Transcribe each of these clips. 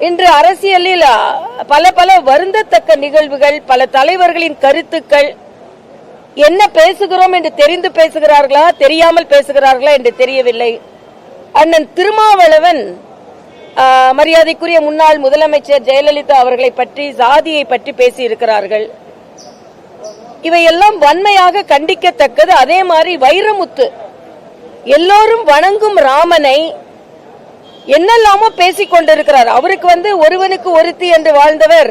இன்று அரசியலில் பல பல வருந்தத்தக்க நிகழ்வுகள், பல தலைவர்களின் கருத்துக்கள், என்ன பேசுகிறோம் என்று தெரிந்து பேசுகிறார்களா தெரியாமல் பேசுகிறார்களா என்று தெரியவில்லை. அண்ணன் திருமாவளவன் மரியாதைக்குரிய முன்னாள் முதலமைச்சர் ஜெயலலிதா அவர்களை பற்றி, சாதியை பற்றி பேசியிருக்கிறார்கள். இவையெல்லாம் வன்மையாக கண்டிக்கத்தக்கது. அதே மாதிரி வைரமுத்து எல்லோரும் வணங்கும் ராமனை என்னெல்லாமோ பேசிக் கொண்டிருக்கிறார். அவருக்கு ஒருவனுக்கு ஒருத்தி என்று வாழ்ந்தவர்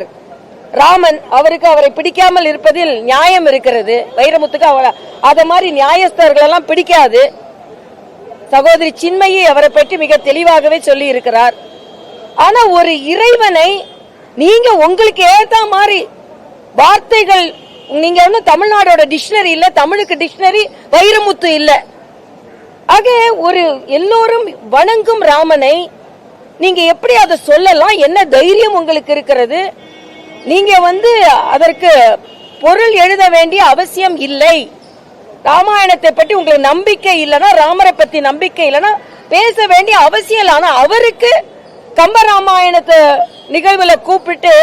ராமன். அவரை பிடிக்காமல் இருப்பதில் நியாயம் இருக்கிறது. வைரமுத்துக்கு அத மாதிரி நியாயஸ்தர்கள் எல்லாம் பிடிக்காது. சகோதரி சின்மயி அவரை பற்றி மிக தெளிவாகவே சொல்லி இருக்கிறார். ஆனா ஒரு இறைவனை நீங்க உங்களுக்கு ஏத்த மாதிரி வார்த்தைகள், நீங்க தமிழ்நாடோட டிக்ஷனரி இல்ல, தமிழுக்கு டிக்ஷனரி வைரமுத்து இல்ல. ஆக ஒரு எல்லோரும் வணங்கும் ராமனை நீங்க எப்படி அதை சொல்லலாம்? என்ன தைரியம் உங்களுக்கு இருக்கிறது? நீங்க அதற்கு பொருள் எழுத வேண்டிய அவசியம் இல்லை. ராமாயணத்தை பற்றி உங்களுக்கு நம்பிக்கை இல்லைன்னா, ராமரை பத்தி நம்பிக்கை இல்லைன்னா பேச வேண்டிய அவசியம் இல்லை. ஆனா அவருக்கு கம்பராமாயணத்தை நிகழ்வுல கூப்பிட்டு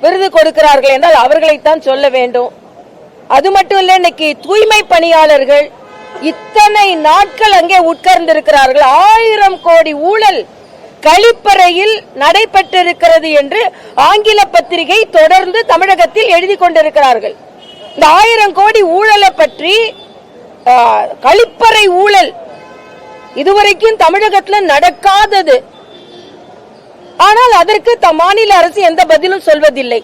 விருது கொடுக்கிறார்கள் என்றால் அவர்களைத்தான் சொல்ல வேண்டும். அது மட்டும் இல்ல, இன்னைக்கு தூய்மை பணியாளர்கள் இத்தனை நாட்கள் அங்கே உட்கார்ந்து இருக்கிறார்கள். 1000 கோடி ஊழல் கழிப்பறையில் நடைபெற்றிருக்கிறது என்று ஆங்கில பத்திரிகை தொடர்ந்து தமிழகத்தில் எழுதி கொண்டிருக்கிறார்கள். இந்த 1000 கோடி ஊழலை பற்றி, கழிப்பறை ஊழல் இதுவரைக்கும் தமிழகத்தில் நடக்காதது. ஆனால் அதற்கு மாநில அரசு எந்த பதிலும் சொல்வதில்லை.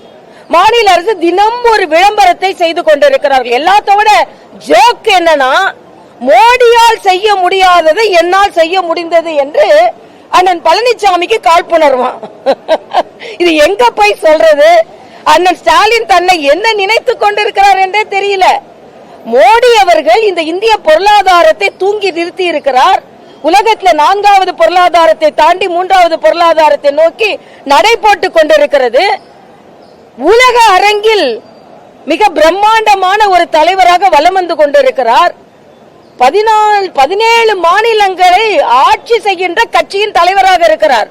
மாநில அரசு தினம் ஒரு விளம்பரத்தை செய்து கொண்டிருக்கிறார்கள். எல்லாத்தோட ஜோக் என்னன்னா, மோடியால் செய்ய முடியாததை என்னால் செய்ய முடிந்தது என்று அண்ணன் பழனிசாமிக்கு காழ்ப்புணர்வான். இது எங்க போய் சொல்றது? அண்ணன் ஸ்டாலின் தன்னை என்ன நினைத்துக் கொண்டிருக்கிறார் என்றே தெரியல. மோடி அவர்கள் இந்த இந்திய பொருளாதாரத்தை தூங்கி நிறுத்தி இருக்கிறார். உலகத்துல 4வது பொருளாதாரத்தை தாண்டி 3வது பொருளாதாரத்தை நோக்கி நடை போட்டுக் கொண்டிருக்கிறது. உலக அரங்கில் மிக பிரம்மாண்டமான ஒரு தலைவராக வலம் வந்து கொண்டிருக்கிறார். 17 மாநிலங்களை ஆட்சி செய்கின்ற கட்சியின் தலைவராக இருக்கிறார்.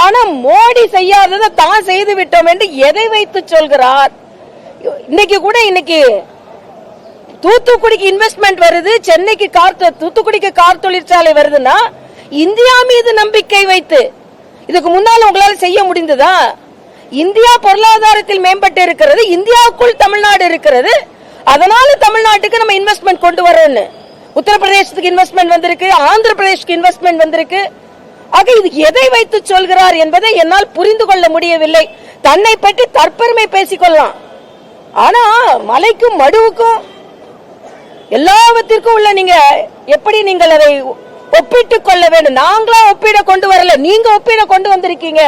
ஆனா மோடி செய்யாததை தான் செய்து விட்டோம் என்று எதை வைத்து சொல்கிறார்? இன்னைக்கு தூத்துக்குடிக்கு இன்வெஸ்ட்மெண்ட் வருது, சென்னைக்கு தூத்துக்குடிக்கு கார் தொழிற்சாலை வருதுன்னா இந்தியா மீது நம்பிக்கை வைத்து. இதுக்கு முன்னால உங்களால செய்ய முடிந்ததா? இந்தியா பொருளாதாரத்தில் மேம்பட்டு இருக்கிறது, இந்தியாவுக்குள் தமிழ்நாடு இருக்கிறது. அதனால தமிழ்நாட்டுக்கு நம்ம இன்வெஸ்ட்மெண்ட் கொண்டு வரோம்னு. உத்தரப்பிரதேசத்துக்கு இன்வெஸ்ட்மெண்ட் வந்திருக்கு, ஆந்திர பிரதேஷ்க்கு இன்வெஸ்ட்மெண்ட் வந்திருக்கு. ஆக இது எதை வைத்து சொல்கிறார் என்பதை என்னால் புரிந்து கொள்ள முடியவில்லை. தன்னை பற்றி தற்பெருமை பேசிக்கொள்ளலாம், ஆனா மலைக்கும் மடுவுக்கும் எல்லாவற்றிற்கும் உள்ள நீங்க எப்படி நீங்கள் அதை ஒப்பிட்டுக் கொள்ள வேண்டும்? நாங்களா ஒப்பிட கொண்டு வரல, நீங்க ஒப்பிட கொண்டு வந்திருக்கீங்க.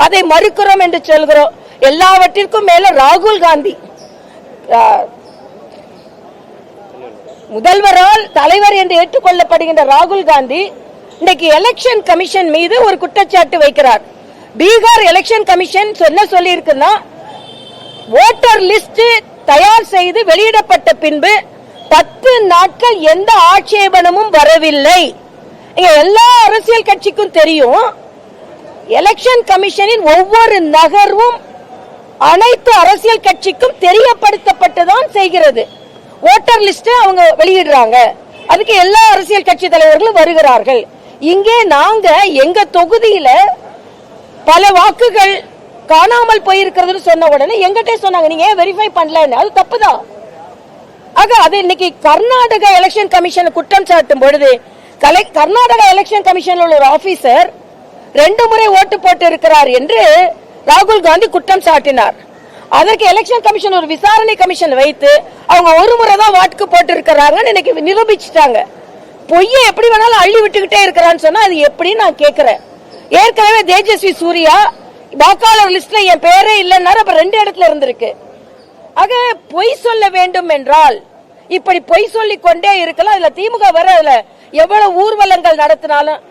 அதை மறுக்கிறோம் என்று சொல்கிறோம். எல்லாவற்றிற்கும் மேல ராகுல் காந்தி முதல்வரால் தலைவர் என்று ஏற்றுக்கொள்ளப்படுகின்ற ராகுல் காந்தி இன்னைக்கு எலெக்ஷன் கமிஷன் மீது ஒரு குற்றச்சாட்டு வைக்கிறார். பீகார் எலெக்ஷன் கமிஷன் என்ன சொல்லி இருக்குன்னா, ஓட்டர் லிஸ்ட் தயார் செய்து வெளியிடப்பட்ட பின்பு 10 நாட்கள் எந்த ஆட்சேபனமும் வரவில்லை. எல்லா அரசியல் கட்சிக்கும் தெரியும், எலெக்ஷன் கமிஷனின் ஒவ்வொரு நகர்வும் அனைத்து அரசியல் கட்சிக்கும் தெரியப்படுத்தப்பட்டுதான் செய்கிறது. ஓட்டர் லிஸ்ட் அவங்க வெளியிடுறாங்க, அதுக்கு எல்லா அரசியல் கட்சி தலைவர்களும் வருகிறார்கள். இங்கே நாங்க எங்க தொகுதியில பல வாக்குகள் காணாமல் போயிருக்கிறது சொன்ன உடனே எங்கிட்டே சொன்னாங்க, நீங்க ஏன் வெரிஃபை பண்ணலன்னு. அது தப்புதான். ஆக அது இன்னைக்கு கர்நாடக எலெக்ஷன் கமிஷன் குற்றம் சாட்டும் பொழுது, கர்நாடக எலெக்ஷன் கமிஷன் உள்ள ஒரு ஆபீசர் 2 முறை ஓட்டு போட்டு இருக்கிறார் என்று ராகுல் காந்தி குற்றம் சாட்டினார். அதற்கு எலெக்ஷன் கமிஷன் ஒரு விசாரணை கமிஷன் வைத்து அவங்க 1 முறை தான் வாக்கு போட்டு இருக்கிறாங்கன்னு இன்னைக்கு நிரூபிச்சுட்டாங்க. பொய்யை எப்படி வேணாலும் அள்ளி விட்டுக்கிட்டே இருக்கிறான்னு சொன்னா அது எப்படி நான் கேட்கிறேன். ஏற்கனவே தேஜஸ்வி சூர்யா வாக்காளர் லிஸ்ட்ல என் பேரே இல்லைன்னாரு, அப்ப 2 இடத்துல இருந்திருக்கு. ஆக பொய் சொல்ல வேண்டும் என்றால் இப்படி பொய் சொல்லிக் கொண்டே இருக்கலாம். அதுல திமுக வர அதுல எவ்வளவு ஊர்வலங்கள் நடத்தினாலும்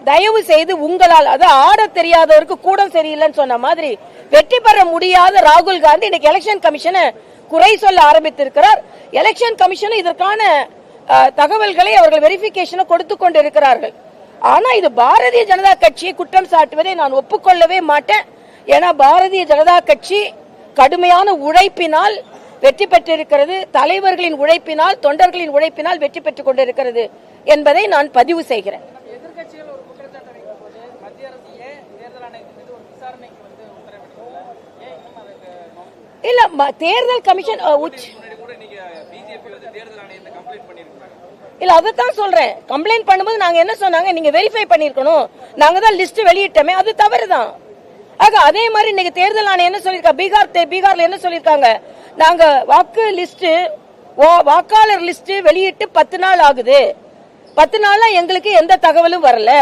தயவு செய்து உங்களால், அது ஆட தெரியாதவருக்கு கூட சரியில்லைன்னு சொன்ன மாதிரி வெற்றி பெற முடியாத ராகுல் காந்தி இன்னைக்கு எலெக்ஷன் கமிஷனை குறை சொல்ல ஆரம்பித்திருக்கிறார். எலெக்ஷன் கமிஷன் இதற்கான தகவல்களை அவர்கள் வெரிஃபிகேஷனை கொடுத்து கொண்டிருக்கிறார்கள். ஆனா இது பாரதிய ஜனதா கட்சியை குற்றம் சாட்டுவதை நான் ஒப்புக்கொள்ளவே மாட்டேன். ஏன்னா பாரதிய ஜனதா கட்சி கடுமையான உழைப்பினால் வெற்றி பெற்றிருக்கிறது, தலைவர்களின் உழைப்பினால், தொண்டர்களின் உழைப்பினால் வெற்றி பெற்றுக் கொண்டிருக்கிறது என்பதை நான் பதிவு செய்கிறேன். இல்ல, தேர்தல் கமிஷன் இல்ல, அதான் சொல்றேன். கம்ப்ளைண்ட் பண்ணும்போது நாங்க என்ன சொன்னாங்க, நீங்க வெரிஃபை பண்ணிருக்கணும், நாங்க தான் லிஸ்ட் வெளியிட்டோமே, அது தவறுதான். ஆக அதே மாதிரி இன்னைக்கு தேர்தல் ஆணையம் என்ன சொல்லிருக்காங்க, பீகார்ல என்ன சொல்லிருக்காங்க, நாங்க வாக்கு லிஸ்ட் வாக்காளர் லிஸ்ட் வெளியிட்டு 10 நாள் ஆகுது, 10 நாளா எங்களுக்கு எந்த தகவலும் வரல,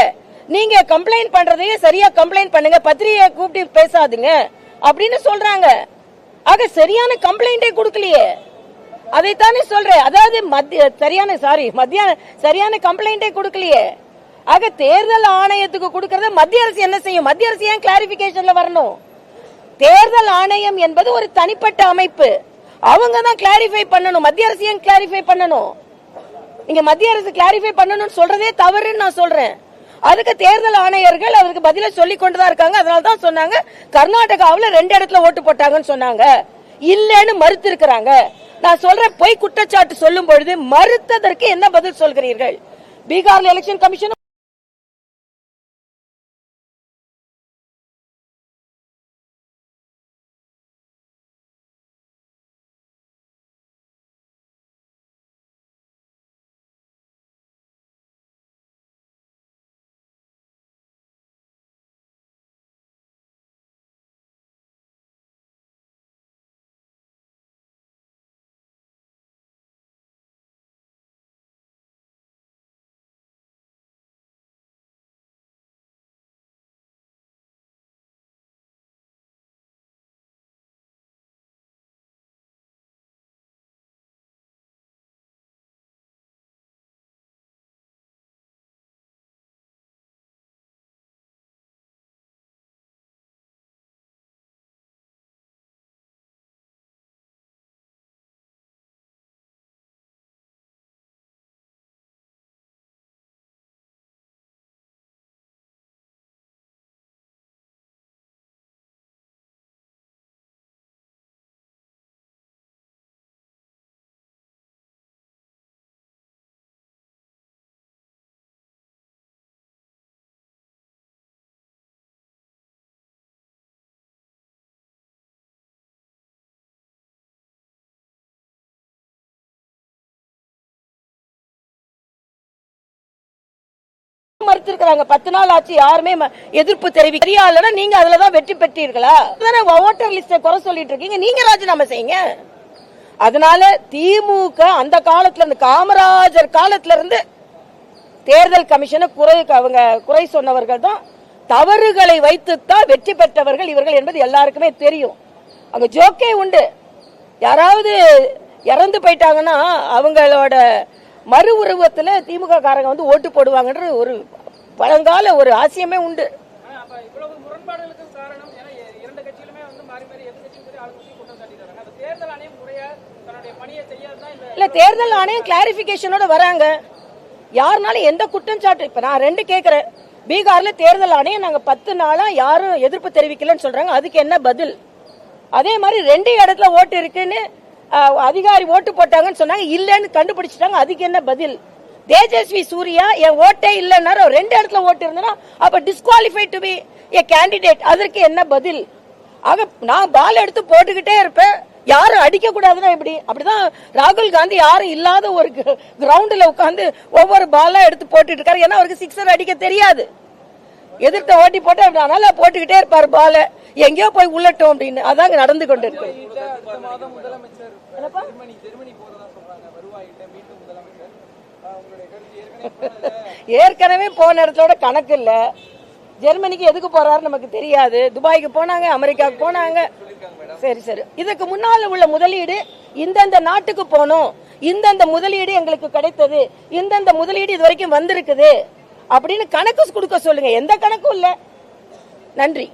நீங்க கம்ப்ளைண்ட் பண்றதையே சரியா கம்ப்ளைண்ட் பண்ணுங்க, பத்திரிகையை கூப்பிட்டு பேசாதுங்க அப்படின்னு சொல்றாங்க. ஆக சரியான கம்ப்ளைண்டே கொடுக்கலையே, அதைத்தானே சொல்றேன். அதாவது சரியான கம்ப்ளைண்டே கொடுக்கலையே. ஆக தேர்தல் ஆணையத்துக்கு கொடுக்கறத மத்திய அரசு என்ன செய்யும்? மத்திய அரசு ஏன் கிளாரிபிகேஷன்ல வரணும்? தேர்தல் ஆணையம் என்பது ஒரு தனிப்பட்ட அமைப்பு, அவங்க தான் கிளாரிஃபை பண்ணணும். மத்திய அரசு ஏன் கிளாரிஃபை பண்ணணும்? நீங்க மத்திய அரசு கிளாரிஃபை பண்ணணும்னு சொல்றதே தவறுன்னு நான் சொல்றேன். அதுக்கு தேர்தல் ஆணையர்கள் அவருக்கு பதில சொல்லிக் கொண்டுதான் இருக்காங்க. அதனால தான் சொன்னாங்க கர்நாடகாவில் 2 இடத்துல ஓட்டு போட்டாங்கன்னு சொன்னாங்க, இல்லன்னு மறுத்து இருக்கிறாங்க. நான் சொல்றேன், பொய் குற்றச்சாட்டு சொல்லும் பொழுது மறுத்ததற்கு என்ன பதில் சொல்கிறீர்கள்? பீகார்ல எலெக்ஷன் கமிஷன் மறுத்திருக்கிறாங்க. 10 நாள் ஆச்சு, யாருமே எதிர்ப்பு தெரிவிக்கல. நீங்க அதுலதான் வெற்றி பெற்றீர்களா? ஓட்டர் லிஸ்ட குறை சொல்லிட்டு இருக்கீங்க, நீங்க ராஜினாமா செய்யுங்க. அதனால திமுக அந்த காலத்துல இருந்து, காமராஜர் காலத்துல இருந்து தேர்தல் கமிஷனை குறை சொன்னவர்கள் தான், தவறுகளை வைத்துத்தான் வெற்றி பெற்றவர்கள் இவர்கள் என்பது எல்லாருக்குமே தெரியும். அங்க ஜோக்கே உண்டு, யாராவது இறந்து போயிட்டாங்கன்னா அவங்களோட மறு உருவத்துல திமுக காரங்க வந்து ஓட்டு போடுவாங்கன்ற ஒரு பழங்கால ஒரு ஆசியமே உண்டு. இல்ல, தேர்தல் ஆணையம் கிளாரிபிகேஷனோட வராங்க. யாருனாலும் எந்த குற்றம் சாட்டு, இப்ப நான் 2 கேக்குறேன். பீகார்ல தேர்தல் ஆணையம் நாங்க 10 நாளா யாரும் எதிர்ப்பு தெரிவிக்கலன்னு சொல்றாங்க, அதுக்கு என்ன பதில்? அதே மாதிரி 2 இடத்துல ஓட்டு இருக்குன்னு அதிகாரி ஓட்டு போட்டாங்கன்னு சொன்னாங்க, இல்லன்னு கண்டுபிடிச்சிட்டாங்க, அதுக்கு என்ன பதில்? தேஜஸ்வி சூர்யா என் ஓட்டே இல்லைன்னா 2 இடத்துல ஓட்டு இருந்தனா அப்ப disqualified to be a candidate, அதற்கு என்ன பதில்? ஆக நான் பால் எடுத்து போட்டுக்கிட்டே இருப்பேன், யாரும் அடிக்க கூடாதுன்னா எப்படி? அப்படிதான் ராகுல் காந்தி யாரும் இல்லாத ஒரு கிரவுண்ட்ல உட்கார்ந்து ஒவ்வொரு பாலா எடுத்து போட்டுட்டு இருக்காரு. ஏன்னா அவருக்கு 6 அடிக்க தெரியாது, எதிர்த்த ஓட்டி போட்டு அதனால போட்டுக்கிட்டே இருப்பாரு பால, எங்கேயோ போய் உள்ளட்டும் அப்படின்னு. அதாங்க நடந்து கொண்டு இருக்கு. ஏற்கனவே போன இடத்தோட கணக்கு இல்ல, ஜெர்மனிக்கு எதுக்கு போறாரு நமக்கு தெரியாது, துபாய்க்கு போனாங்க, அமெரிக்காவுக்கு போனாங்க. சரி சரி, இதுக்கு முன்னால உள்ள முதலீடு இந்தந்த நாட்டுக்கு போனோம், இந்தந்த முதலீடு எங்களுக்கு கிடைத்தது, இந்தந்த முதலீடு இது வரைக்கும் வந்திருக்குது அப்படின்னு கணக்கு கொடுக்க சொல்லுங்க. எந்த கணக்கும் இல்ல. நன்றி.